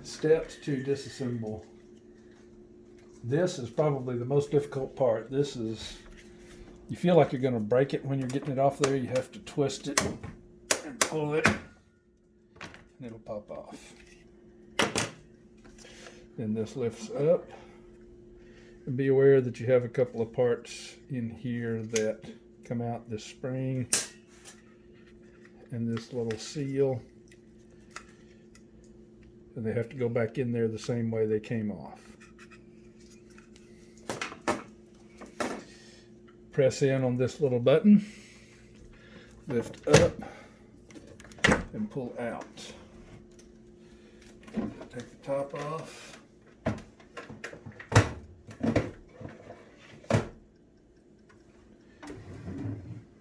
Steps to disassemble. This is probably the most difficult part. This is, you feel like you're going to break it when you're getting it off there. You have to twist it and pull it, and it'll pop off. Then this lifts up. And be aware that you have a couple of parts in here that come out, this spring and this little seal. And they have to go back in there the same way they came off. Press in on this little button, lift up, and pull out. Take the top off.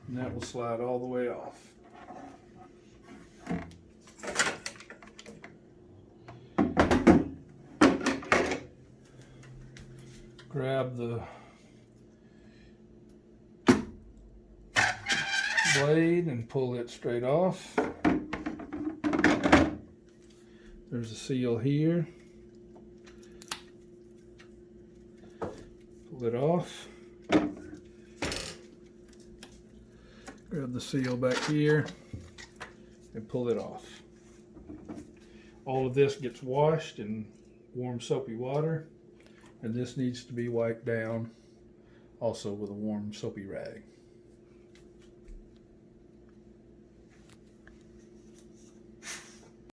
And that will slide all the way off. Grab the blade and pull it straight off. There's a seal here. Pull it off. Grab the seal back here and pull it off. All of this gets washed in warm soapy water, and this needs to be wiped down also with a warm soapy rag.